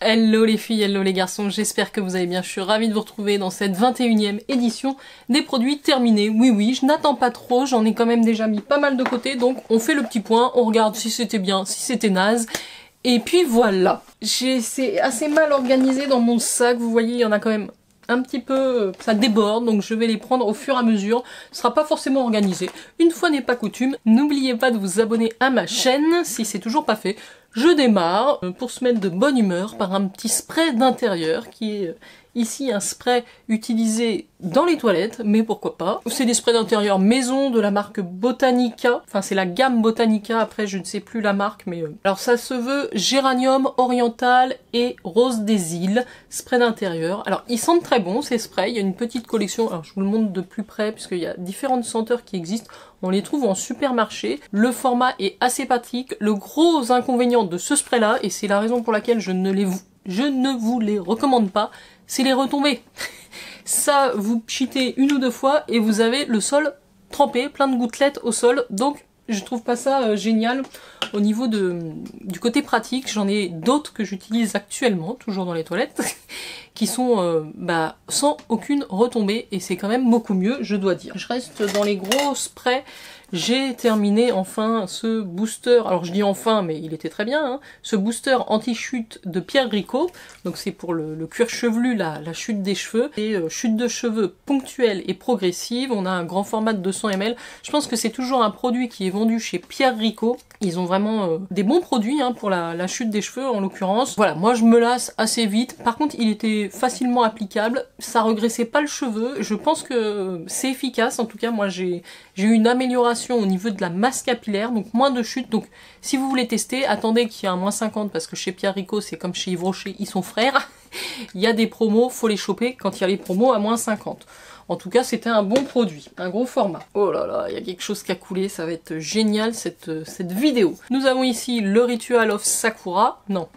Hello les filles, hello les garçons, j'espère que vous allez bien, je suis ravie de vous retrouver dans cette 21e édition des produits terminés. Oui, je n'attends pas trop, j'en ai quand même déjà mis pas mal de côté, donc on fait le petit point, on regarde si c'était bien, si c'était naze, et puis voilà. C'est assez mal organisé dans mon sac, vous voyez, il y en a quand même un petit peu, ça déborde, donc je vais les prendre au fur et à mesure, ce sera pas forcément organisé. Une fois n'est pas coutume, n'oubliez pas de vous abonner à ma chaîne si c'est toujours pas fait. Je démarre pour se mettre de bonne humeur par un petit spray d'intérieur qui est ici un spray utilisé dans les toilettes, mais pourquoi pas. C'est des sprays d'intérieur maison de la marque Botanica, enfin c'est la gamme Botanica, après je ne sais plus la marque, mais... Alors ça se veut géranium oriental et rose des îles, spray d'intérieur. Alors ils sentent très bon ces sprays, il y a une petite collection, alors je vous le montre de plus près puisqu'il y a différentes senteurs qui existent. On les trouve en supermarché, le format est assez pratique. Le gros inconvénient de ce spray là, et c'est la raison pour laquelle je ne vous les recommande pas, c'est les retombées. Ça, vous pchitez une ou deux fois et vous avez le sol trempé, plein de gouttelettes au sol, donc je trouve pas ça génial au niveau du côté pratique. J'en ai d'autres que j'utilise actuellement, toujours dans les toilettes, qui sont sans aucune retombée, et c'est quand même beaucoup mieux, je dois dire. Je reste dans les gros sprays. J'ai terminé enfin ce booster, alors je dis enfin, mais il était très bien, hein, ce booster anti-chute de Pierre Ricot, donc c'est pour le cuir chevelu, la chute des cheveux, et chute de cheveux ponctuelle et progressive. On a un grand format de 200 ml, je pense que c'est toujours un produit qui est vendu chez Pierre Ricot, ils ont vraiment des bons produits hein, pour la chute des cheveux en l'occurrence. Voilà, moi je me lasse assez vite, par contre il était facilement applicable, ça regressait pas le cheveu, je pense que c'est efficace, en tout cas moi j'ai eu une amélioration au niveau de la masse capillaire, donc moins de chute. Donc si vous voulez tester, attendez qu'il y ait un moins 50, parce que chez Pierre Ricot c'est comme chez Yves Rocher, ils sont frères. Il y a des promos, faut les choper quand il y a les promos à moins 50. En tout cas c'était un bon produit, un gros format. Oh là là, il y a quelque chose qui a coulé, ça va être génial cette vidéo. Nous avons ici le Ritual of Sakura, non,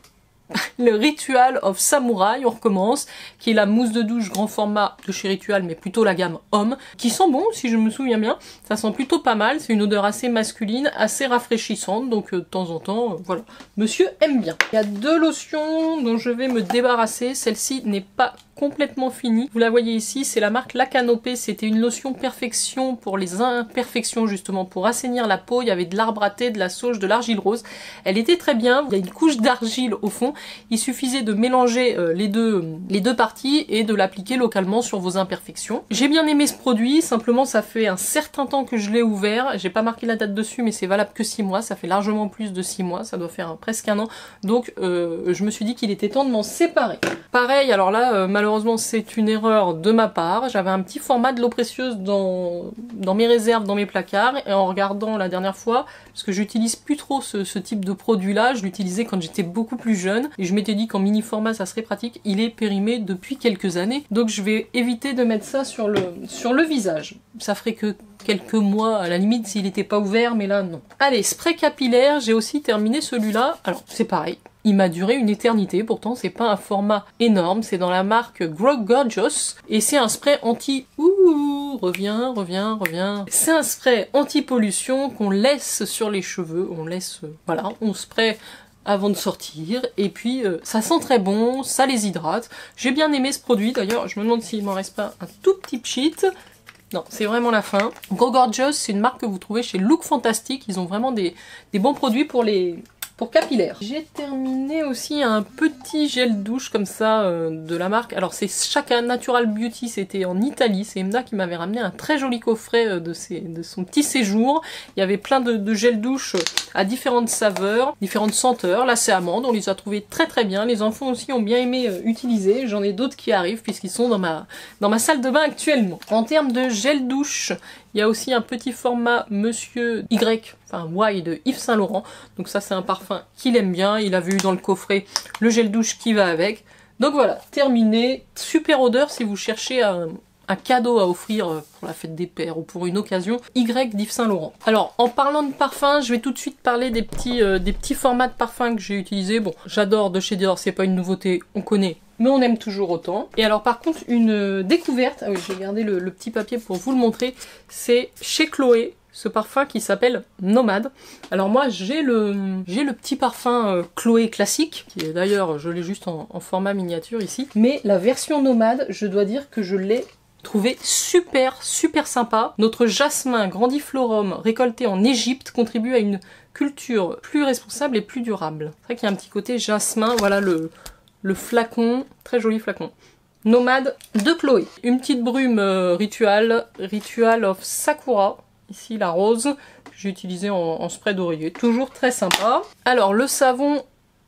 le Ritual of Samurai, on recommence, qui est la mousse de douche grand format de chez Ritual, mais plutôt la gamme homme, qui sent bon si je me souviens bien, ça sent plutôt pas mal, c'est une odeur assez masculine, assez rafraîchissante, donc de temps en temps, voilà, monsieur aime bien. Il y a deux lotions dont je vais me débarrasser, celle-ci n'est pas complètement finie. Vous la voyez ici, c'est la marque La Canopée, c'était une lotion perfection pour les imperfections justement, pour assainir la peau, il y avait de l'arbre à thé, de la sauge, de l'argile rose. Elle était très bien, il y a une couche d'argile au fond, il suffisait de mélanger les deux parties et de l'appliquer localement sur vos imperfections. J'ai bien aimé ce produit, simplement ça fait un certain temps que je l'ai ouvert, j'ai pas marqué la date dessus mais c'est valable que 6 mois, ça fait largement plus de 6 mois, ça doit faire presque un an, donc je me suis dit qu'il était temps de m'en séparer. Pareil, alors là, malheureusement c'est une erreur de ma part, j'avais un petit format de l'eau précieuse dans mes réserves, dans mes placards, et en regardant la dernière fois, parce que j'utilise plus trop ce type de produit là, je l'utilisais quand j'étais beaucoup plus jeune, et je m'étais dit qu'en mini format ça serait pratique, il est périmé depuis quelques années, donc je vais éviter de mettre ça sur le visage. Ça ferait que quelques mois à la limite s'il n'était pas ouvert, mais là non. Allez, spray capillaire, j'ai aussi terminé celui-là, alors c'est pareil. Il m'a duré une éternité, pourtant c'est pas un format énorme, c'est dans la marque Grow Gorgeous, et c'est un spray anti... Ouh, reviens. C'est un spray anti-pollution qu'on laisse sur les cheveux, on spray avant de sortir, et puis ça sent très bon, ça les hydrate. J'ai bien aimé ce produit, d'ailleurs je me demande s'il m'en reste pas un tout petit pchit. Non, c'est vraiment la fin. Grow Gorgeous, c'est une marque que vous trouvez chez Look Fantastic, ils ont vraiment des bons produits pour capillaire. J'ai terminé aussi un petit gel douche comme ça de la marque. Alors c'est Chaka Natural Beauty, c'était en Italie. C'est Emna qui m'avait ramené un très joli coffret de son petit séjour. Il y avait plein de gel douche à différentes saveurs, différentes senteurs. Là c'est amande, on les a trouvés très très bien. Les enfants aussi ont bien aimé utiliser. J'en ai d'autres qui arrivent puisqu'ils sont dans ma salle de bain actuellement. En termes de gel douche, il y a aussi un petit format Monsieur Y, enfin Y de Yves Saint Laurent. Donc ça c'est un parfum qu'il aime bien. Il avait eu dans le coffret le gel douche qui va avec. Donc voilà, terminé. Super odeur si vous cherchez un cadeau à offrir pour la fête des pères ou pour une occasion. Y d'Yves Saint Laurent. Alors en parlant de parfum, je vais tout de suite parler des petits formats de parfum que j'ai utilisés. Bon, j'adore de chez Dior, c'est pas une nouveauté, on connaît. Mais on aime toujours autant. Et alors par contre une découverte, ah oui j'ai gardé le petit papier pour vous le montrer, c'est chez Chloé, ce parfum qui s'appelle Nomade. Alors moi j'ai le petit parfum Chloé classique, qui est d'ailleurs, je l'ai juste en format miniature ici, mais la version Nomade, je dois dire que je l'ai trouvé super sympa. Notre jasmin grandiflorum récolté en Égypte contribue à une culture plus responsable et plus durable. C'est vrai qu'il y a un petit côté jasmin, voilà le flacon, très joli flacon. Nomade de Chloé. Une petite brume Ritual of Sakura. Ici la rose, que j'ai utilisée en spray d'oreiller. Toujours très sympa. Alors le savon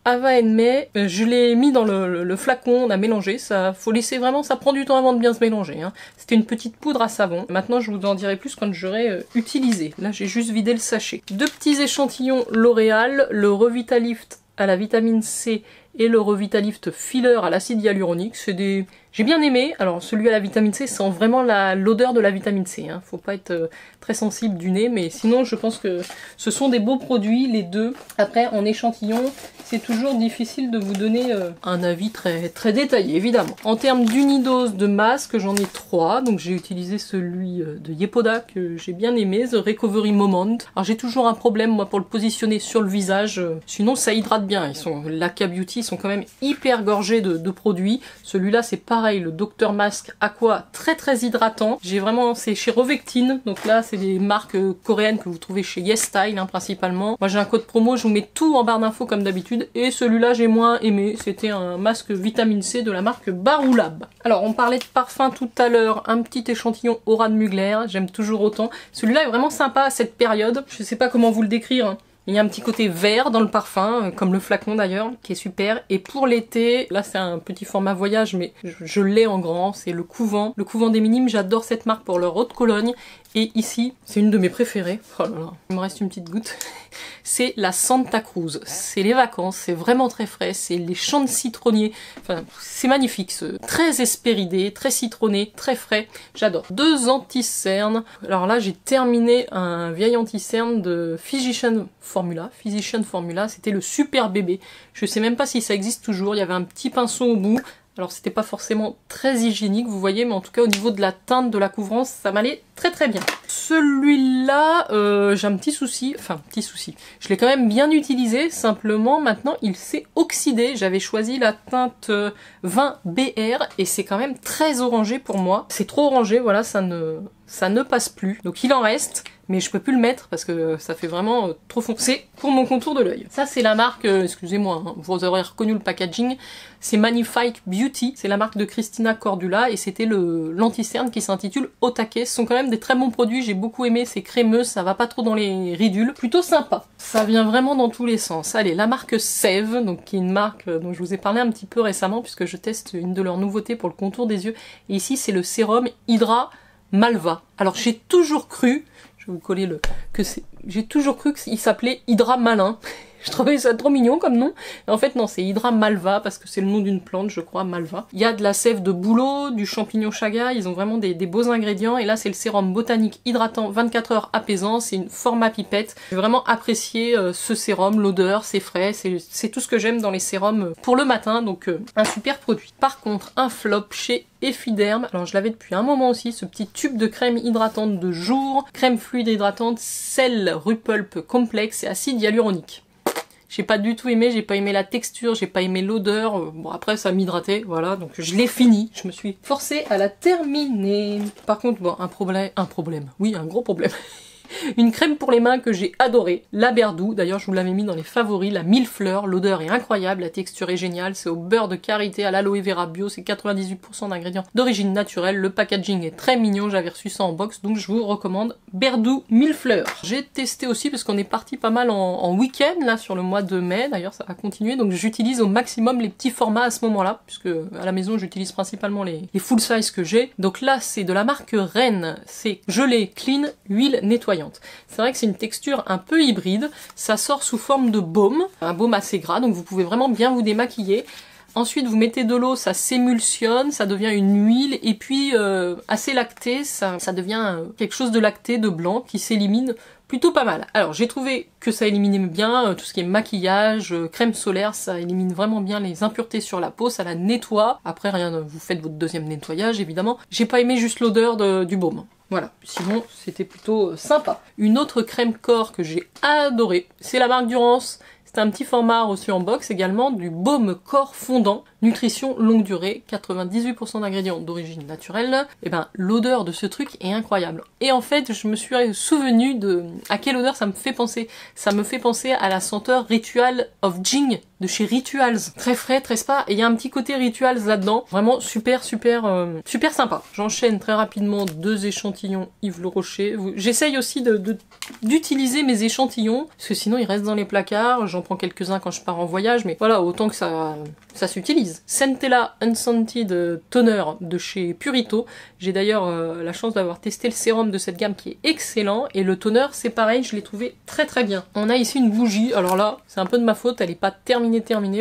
Ava May, je l'ai mis dans le flacon, on a mélangé. Ça, faut laisser vraiment, ça prend du temps avant de bien se mélanger. Hein. C'était une petite poudre à savon. Maintenant je vous en dirai plus quand j'aurai utilisé. Là j'ai juste vidé le sachet. Deux petits échantillons L'Oréal, le Revitalift à la vitamine C et le Revitalift Filler à l'acide hyaluronique. C'est des... J'ai bien aimé. Alors celui à la vitamine C sent vraiment l'odeur de la vitamine C. Hein. Faut pas être très sensible du nez, mais sinon je pense que ce sont des beaux produits, les deux. Après en échantillon, c'est toujours difficile de vous donner un avis très détaillé, évidemment. En termes d'unidose de masque, j'en ai 3. Donc j'ai utilisé celui de Yepoda que j'ai bien aimé, The Recovery Moment. Alors j'ai toujours un problème moi pour le positionner sur le visage, sinon ça hydrate bien. L'Aka Beauty sont quand même hyper gorgés de produits. Celui-là c'est pareil, le Dr Mask Aqua, très hydratant. J'ai vraiment, c'est chez Revectine, donc là c'est des marques coréennes que vous trouvez chez YesStyle hein, principalement. Moi j'ai un code promo, je vous mets tout en barre d'infos comme d'habitude. Et celui-là j'ai moins aimé, c'était un masque vitamine C de la marque Baroulab. Alors on parlait de parfum tout à l'heure, un petit échantillon Aura de Mugler, j'aime toujours autant. Celui-là est vraiment sympa à cette période, je sais pas comment vous le décrire. Hein. Il y a un petit côté vert dans le parfum, comme le flacon d'ailleurs, qui est super. Et pour l'été, là c'est un petit format voyage, mais je l'ai en grand, c'est le Couvent. Le Couvent des Minimes, j'adore cette marque pour leur eau de Cologne. Et ici, c'est une de mes préférées. Oh là là, il me reste une petite goutte. C'est la Santa Cruz. C'est les vacances, c'est vraiment très frais, c'est les champs de citronniers. Enfin, c'est magnifique, très espéridé, très citronné, très frais. J'adore. 2 anti-cernes. Alors là, j'ai terminé un vieil anti-cerne de Physician Formula. C'était le super bébé. Je sais même pas si ça existe toujours. Il y avait un petit pinceau au bout. Alors c'était pas forcément très hygiénique, vous voyez, mais en tout cas au niveau de la teinte, de la couvrance, ça m'allait très bien. Celui-là, j'ai un petit souci, je l'ai quand même bien utilisé, simplement maintenant il s'est oxydé. J'avais choisi la teinte 20 BR et c'est quand même très orangé pour moi. C'est trop orangé, voilà, ça ne passe plus. Donc il en reste, mais je peux plus le mettre parce que ça fait vraiment trop foncé pour mon contour de l'œil. Ça c'est la marque, excusez-moi, hein, vous aurez reconnu le packaging, c'est Magnifique Beauty, c'est la marque de Christina Cordula et c'était l'anti-cerne qui s'intitule Au taquet. Ce sont quand même des très bons produits, j'ai beaucoup aimé, c'est crémeux, ça va pas trop dans les ridules, plutôt sympa. Ça vient vraiment dans tous les sens. Allez, la marque Sève, donc qui est une marque dont je vous ai parlé un petit peu récemment puisque je teste une de leurs nouveautés pour le contour des yeux. Et ici c'est le sérum Hydra Malva. Alors j'ai toujours cru, je vais vous coller j'ai toujours cru qu'il s'appelait Hydra Malin. Je trouvais ça trop mignon comme nom. Et en fait non, c'est Hydra Malva parce que c'est le nom d'une plante, je crois, Malva. Il y a de la sève de bouleau, du champignon chaga, ils ont vraiment des beaux ingrédients. Et là c'est le sérum botanique hydratant 24 heures apaisant, c'est une format pipette. J'ai vraiment apprécié ce sérum, l'odeur, c'est frais, c'est tout ce que j'aime dans les sérums pour le matin, donc un super produit. Par contre, un flop chez Effiderm, alors je l'avais depuis un moment aussi, ce petit tube de crème hydratante de jour, crème fluide hydratante, sel Rupulp complexe et acide hyaluronique. J'ai pas du tout aimé, j'ai pas aimé la texture, j'ai pas aimé l'odeur. Bon après ça m'hydratait, voilà, donc je l'ai fini. Je me suis forcée à la terminer. Par contre, bon, un problème, oui, un gros problème. Une crème pour les mains que j'ai adorée, la Berdou, d'ailleurs je vous l'avais mis dans les favoris, la 1000 fleurs, l'odeur est incroyable, la texture est géniale, c'est au beurre de karité à l'aloe vera bio, c'est 98% d'ingrédients d'origine naturelle, le packaging est très mignon, j'avais reçu ça en box, donc je vous recommande Berdou 1000 fleurs. J'ai testé aussi parce qu'on est parti pas mal en week-end là sur le mois de mai, d'ailleurs ça va continuer, donc j'utilise au maximum les petits formats à ce moment-là, puisque à la maison j'utilise principalement les full size que j'ai. Donc là c'est de la marque Rennes, c'est gelé, clean, huile nettoyante. C'est vrai que c'est une texture un peu hybride, ça sort sous forme de baume, un baume assez gras, donc vous pouvez vraiment bien vous démaquiller. Ensuite vous mettez de l'eau, ça s'émulsionne, ça devient une huile, et puis assez lacté, ça devient quelque chose de lacté, de blanc, qui s'élimine plutôt pas mal. Alors j'ai trouvé que ça éliminait bien tout ce qui est maquillage, crème solaire, ça élimine vraiment bien les impuretés sur la peau, ça la nettoie. Après rien, vous faites votre deuxième nettoyage évidemment. J'ai pas aimé juste l'odeur du baume. Voilà, sinon c'était plutôt sympa. Une autre crème corps que j'ai adorée, c'est la marque Durance. C'est un petit format reçu en box également, du baume corps fondant, nutrition longue durée, 98% d'ingrédients d'origine naturelle. Et ben l'odeur de ce truc est incroyable. Et en fait, je me suis souvenu de à quelle odeur ça me fait penser. Ça me fait penser à la senteur Ritual of Jing de chez Rituals. Très frais, très spa, et il y a un petit côté Rituals là-dedans. Vraiment super sympa. J'enchaîne très rapidement 2 échantillons Yves Le Rocher. J'essaye aussi d'utiliser mes échantillons, parce que sinon ils restent dans les placards. J'en prends quelques-uns quand je pars en voyage, mais voilà, autant que ça s'utilise. Centella Unscented Toner de chez Purito. J'ai d'ailleurs la chance d'avoir testé le sérum de cette gamme qui est excellent, et le toner c'est pareil, je l'ai trouvé très bien. On a ici une bougie, alors là c'est un peu de ma faute, elle est pas terminée,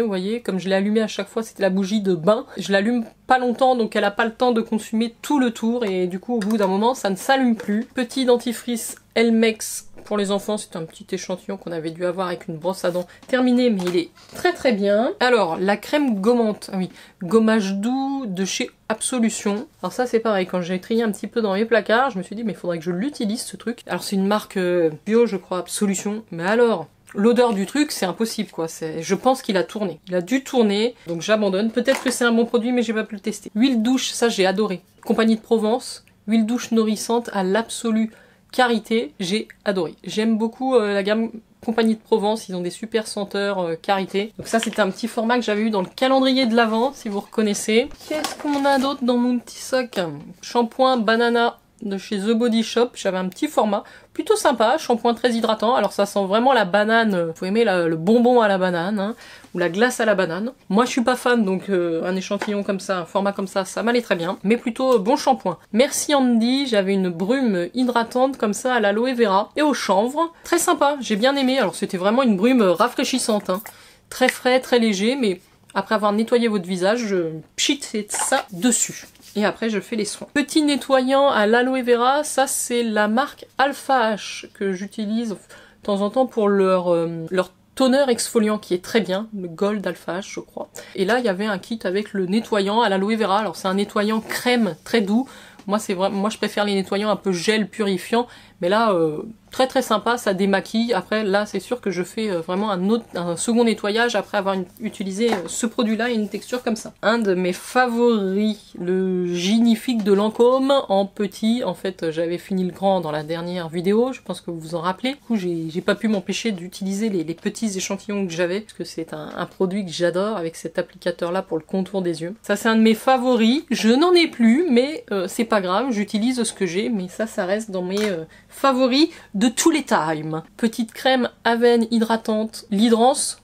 vous voyez, comme je l'ai allumée à chaque fois, c'était la bougie de bain. Je l'allume pas longtemps, donc elle a pas le temps de consumer tout le tour, et du coup au bout d'un moment ça ne s'allume plus. Petit dentifrice Elmex pour les enfants, c'est un petit échantillon qu'on avait dû avoir avec une brosse à dents terminée, mais il est très bien. Alors la crème gommante, ah oui, gommage doux de chez Absolution. Alors ça c'est pareil, quand j'ai trié un petit peu dans mes placards, je me suis dit mais il faudrait que je l'utilise ce truc. Alors c'est une marque bio je crois, Absolution, mais alors l'odeur du truc, c'est impossible quoi. Je pense qu'il a tourné. Il a dû tourner, donc j'abandonne. Peut-être que c'est un bon produit, mais j'ai pas pu le tester. Huile douche, ça j'ai adoré. Compagnie de Provence, huile douche nourrissante à l'absolue karité, j'ai adoré. J'aime beaucoup la gamme Compagnie de Provence, ils ont des super senteurs karité. Donc ça c'était un petit format que j'avais eu dans le calendrier de l'Avent, si vous reconnaissez. Qu'est-ce qu'on a d'autre dans mon petit sac? Shampoing banana de chez The Body Shop, j'avais un petit format plutôt sympa, shampoing très hydratant, alors ça sent vraiment la banane, faut aimer le bonbon à la banane, hein, ou la glace à la banane. Moi je suis pas fan, donc un échantillon comme ça, un format comme ça m'allait très bien, mais plutôt bon shampoing. Merci Andy, j'avais une brume hydratante comme ça à l'aloe vera et au chanvre, très sympa, j'ai bien aimé, alors c'était vraiment une brume rafraîchissante, hein. Très frais, très léger, mais après avoir nettoyé votre visage, je pchite ça dessus. Et après je fais les soins. Petit nettoyant à l'aloe vera, ça c'est la marque Alpha H que j'utilise de temps en temps pour leur toner exfoliant qui est très bien, le Gold Alpha H je crois. Et là il y avait un kit avec le nettoyant à l'aloe vera, alors c'est un nettoyant crème très doux. Moi c'est vrai, moi je préfère les nettoyants un peu gel purifiant, mais là très sympa, ça démaquille. Après là c'est sûr que je fais vraiment un second nettoyage après avoir utilisé ce produit là et une texture comme ça. Un de mes favoris, le Ginifique de Lancôme en petit. En fait j'avais fini le grand dans la dernière vidéo, je pense que vous vous en rappelez. Du coup j'ai pas pu m'empêcher d'utiliser les petits échantillons que j'avais, parce que c'est un produit que j'adore avec cet applicateur là pour le contour des yeux. Ça c'est un de mes favoris, je n'en ai plus mais c'est pas grave, j'utilise ce que j'ai, mais ça reste dans mes favoris de tous les times. Petite crème Aven hydratante, l'hydrance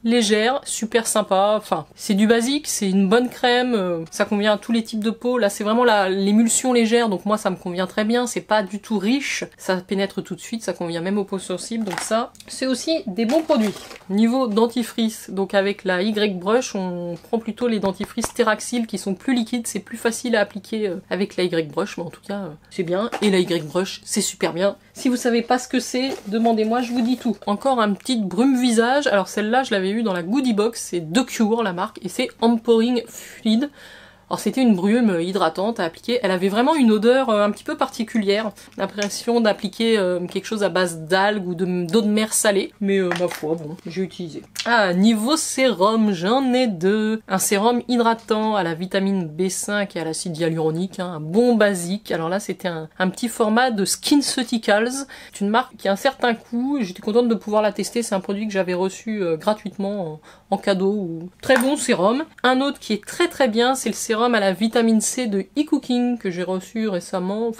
légère, super sympa, enfin c'est du basique, c'est une bonne crème, ça convient à tous les types de peau. Là c'est vraiment l'émulsion légère, donc moi ça me convient très bien, c'est pas du tout riche, ça pénètre tout de suite, ça convient même aux peaux sensibles, donc ça c'est aussi des bons produits. Niveau dentifrice, donc avec la Y-Brush, on prend plutôt les dentifrices Teraxyl qui sont plus liquides, c'est plus facile à appliquer avec la Y-Brush, mais en tout cas c'est bien, et la Y-Brush c'est super bien. Si vous savez pas ce que c'est, demandez-moi, je vous dis tout. Encore un petit brume visage, alors celle-là je l'avais eu dans la Goodie Box, c'est The Cure la marque, et c'est Empowering Fluid. Alors c'était une brume hydratante à appliquer, elle avait vraiment une odeur un petit peu particulière, l'impression d'appliquer quelque chose à base d'algues ou d'eau de mer salée, mais ma foi, bon, j'ai utilisé. Ah, niveau sérum, j'en ai 2. Un sérum hydratant à la vitamine B5 et à l'acide hyaluronique, hein, un bon basique. Alors là c'était un petit format de SkinCeuticals, c'est une marque qui a un certain coût, j'étais contente de pouvoir la tester, c'est un produit que j'avais reçu gratuitement en cadeau. Très bon sérum. Un autre qui est très bien, c'est le sérum à la vitamine C de eCooking que j'ai reçu récemment,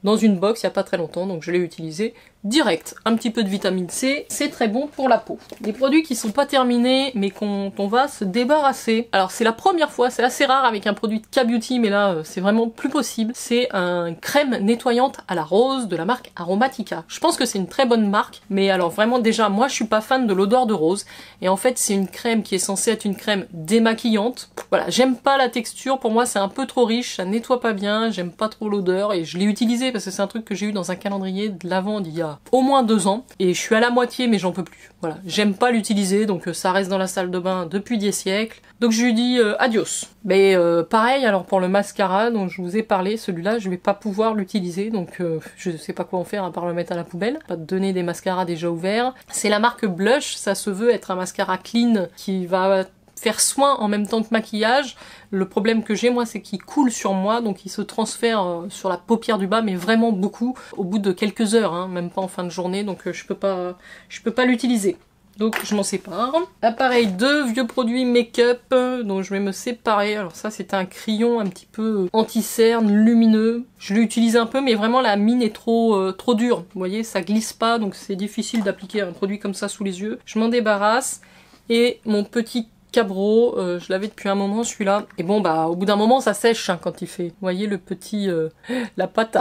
dans une box il n'y a pas très longtemps, donc je l'ai utilisé. direct. Un petit peu de vitamine C, c'est très bon pour la peau. Des produits qui sont pas terminés, mais qu'on va se débarrasser. Alors c'est la première fois, c'est assez rare avec un produit de K-Beauty, mais là c'est vraiment plus possible. C'est un crème nettoyante à la rose de la marque Aromatica. Je pense que c'est une très bonne marque, mais alors vraiment déjà, moi je suis pas fan de l'odeur de rose. Et en fait c'est une crème qui est censée être une crème démaquillante. Voilà, j'aime pas la texture, pour moi c'est un peu trop riche, ça nettoie pas bien, j'aime pas trop l'odeur, et je l'ai utilisé parce que c'est un truc que j'ai eu dans un calendrier de l'Avent d'il y a au moins 2 ans, et je suis à la moitié mais j'en peux plus. Voilà, j'aime pas l'utiliser, donc ça reste dans la salle de bain depuis des siècles. Donc je lui dis adios. Mais pareil, alors pour le mascara dont je vous ai parlé, celui-là je vais pas pouvoir l'utiliser, donc je sais pas quoi en faire à part le mettre à la poubelle. Pas te donner des mascaras déjà ouverts. C'est la marque Blush, ça se veut être un mascara clean qui va faire soin en même temps que maquillage. Le problème que j'ai moi c'est qu'il coule sur moi, donc il se transfère sur la paupière du bas, mais vraiment beaucoup au bout de quelques heures, hein, même pas en fin de journée, donc je peux pas l'utiliser. Donc je m'en sépare. Pareil, 2 vieux produits make-up dont je vais me séparer. Alors ça c'est un crayon un petit peu anti-cerne, lumineux. Je l'utilise un peu mais vraiment la mine est trop dure. Vous voyez, ça glisse pas, donc c'est difficile d'appliquer un produit comme ça sous les yeux. Je m'en débarrasse. Et mon petit Cabro, je l'avais depuis un moment celui-là, et bon bah au bout d'un moment ça sèche hein, quand il fait, vous voyez le petit, la pâte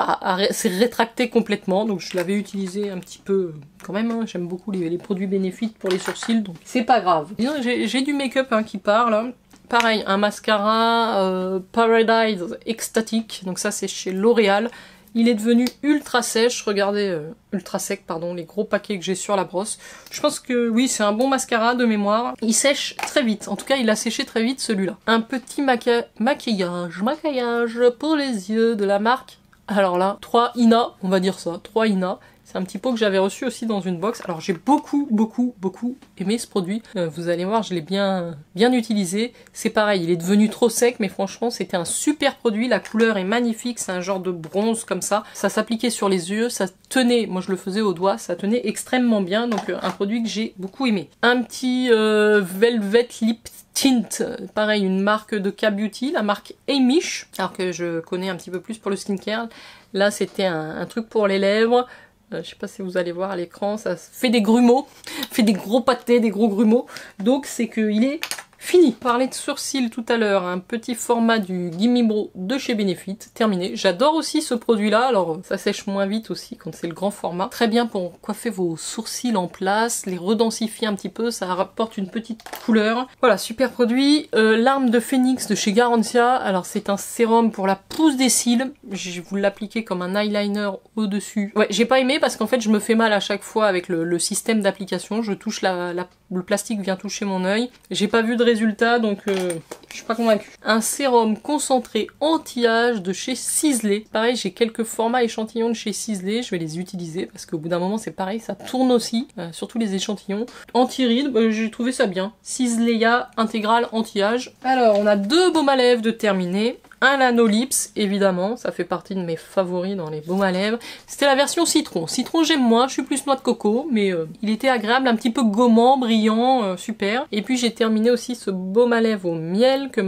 s'est rétractée complètement, donc je l'avais utilisé un petit peu quand même, hein, j'aime beaucoup les produits bénéfiques pour les sourcils, donc c'est pas grave. J'ai du make-up hein, qui part là. Pareil, un mascara Paradise Ecstatic, donc ça c'est chez L'Oréal. Il est devenu ultra sèche, regardez, ultra sec pardon, les gros paquets que j'ai sur la brosse. Je pense que oui, c'est un bon mascara de mémoire. Il sèche très vite, en tout cas il a séché très vite celui-là. Un petit maquillage pour les yeux de la marque. Alors là, 3 INA, on va dire ça, 3 INA. C'est un petit pot que j'avais reçu aussi dans une box. Alors j'ai beaucoup aimé ce produit. Vous allez voir, je l'ai bien utilisé. C'est pareil, il est devenu trop sec, mais franchement c'était un super produit. La couleur est magnifique, c'est un genre de bronze comme ça. Ça s'appliquait sur les yeux, ça tenait, moi je le faisais au doigt, ça tenait extrêmement bien. Donc un produit que j'ai beaucoup aimé. Un petit Velvet Lip Tint, pareil, une marque de K-Beauty, la marque Amish, alors que je connais un petit peu plus pour le skincare. Là c'était un truc pour les lèvres. Je sais pas si vous allez voir à l'écran, ça fait des grumeaux, fait des gros pâtés, des gros grumeaux. Donc c'est qu'il est fini. Parler de sourcils tout à l'heure, un petit format du Gimme Brow de chez Benefit, terminé. J'adore aussi ce produit-là, alors ça sèche moins vite aussi quand c'est le grand format. Très bien pour coiffer vos sourcils en place, les redensifier un petit peu, ça rapporte une petite couleur. Voilà, super produit. L'arme de Phoenix de chez Garantia, alors c'est un sérum pour la pousse des cils. Je vous l'appliquer comme un eyeliner au-dessus. Ouais, j'ai pas aimé parce qu'en fait je me fais mal à chaque fois avec le système d'application. Je touche le plastique vient toucher mon œil. J'ai pas vu de résultat, donc je suis pas convaincue. Un sérum concentré anti-âge de chez Sisley. Pareil, j'ai quelques formats échantillons de chez Sisley, je vais les utiliser parce qu'au bout d'un moment c'est pareil, ça tourne aussi, surtout les échantillons. Anti-rides, j'ai trouvé ça bien. Sisleya intégral anti-âge. Alors, on a 2 baumes à lèvres de terminer. Un Lanolips, évidemment, ça fait partie de mes favoris dans les baumes à lèvres. C'était la version citron. Citron j'aime moins, je suis plus noix de coco, mais il était agréable, un petit peu gommant, brillant, super. Et puis j'ai terminé aussi ce baume à lèvres au miel que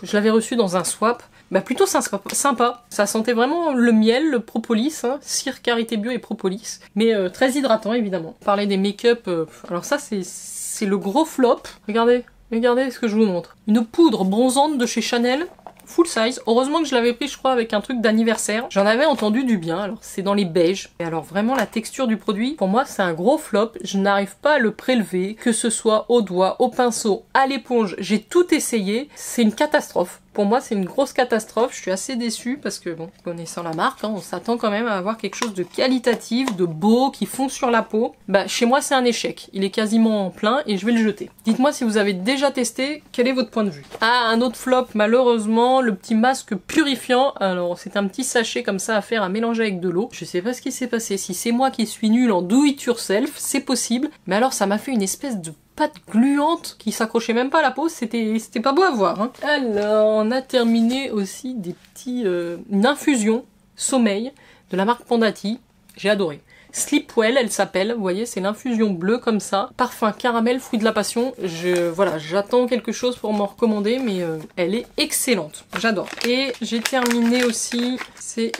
je l'avais reçu dans un swap. Bah plutôt sympa, ça sentait vraiment le miel, le propolis, hein, cire karité bio et propolis, mais très hydratant évidemment. Parler des make-up, alors ça c'est le gros flop, regardez ce que je vous montre. Une poudre bronzante de chez Chanel, full size. Heureusement que je l'avais pris je crois avec un truc d'anniversaire. J'en avais entendu du bien, alors c'est dans les beiges. Et alors vraiment la texture du produit, pour moi c'est un gros flop. Je n'arrive pas à le prélever, que ce soit au doigt, au pinceau, à l'éponge. J'ai tout essayé, c'est une catastrophe. Pour moi, c'est une grosse catastrophe. Je suis assez déçue parce que, bon, connaissant la marque, hein, on s'attend quand même à avoir quelque chose de qualitatif, de beau, qui fond sur la peau. Bah, chez moi, c'est un échec. Il est quasiment plein et je vais le jeter. Dites-moi si vous avez déjà testé, quel est votre point de vue? Ah, un autre flop, malheureusement, le petit masque purifiant. Alors, c'est un petit sachet comme ça à faire, à mélanger avec de l'eau. Je sais pas ce qui s'est passé. Si c'est moi qui suis nulle en do it yourself, c'est possible. Mais alors, ça m'a fait une espèce de pâte gluante qui s'accrochait même pas à la peau, c'était pas beau à voir. Hein. Alors, on a terminé aussi des petits... une infusion sommeil de la marque Pandati. J'ai adoré. Sleepwell, elle s'appelle, vous voyez, c'est l'infusion bleue comme ça. Parfum caramel, fruit de la passion. Voilà, j'attends quelque chose pour m'en recommander, mais elle est excellente. J'adore. Et j'ai terminé aussi, c'est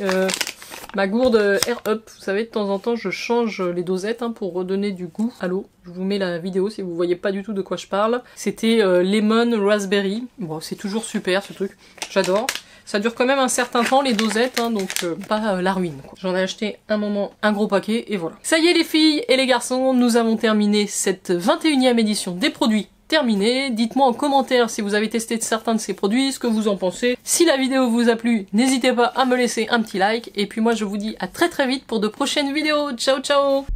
Ma gourde Air Up, vous savez de temps en temps je change les dosettes hein, pour redonner du goût à l'eau. Je vous mets la vidéo si vous voyez pas du tout de quoi je parle. C'était Lemon Raspberry. Bon c'est toujours super ce truc, j'adore. Ça dure quand même un certain temps les dosettes, hein, donc pas la ruine. J'en ai acheté un gros paquet et voilà. Ça y est les filles et les garçons, nous avons terminé cette 21e édition des produits terminés. Dites-moi en commentaire si vous avez testé certains de ces produits, ce que vous en pensez. Si la vidéo vous a plu, n'hésitez pas à me laisser un petit like. Et puis moi je vous dis à très vite pour de prochaines vidéos. Ciao ciao!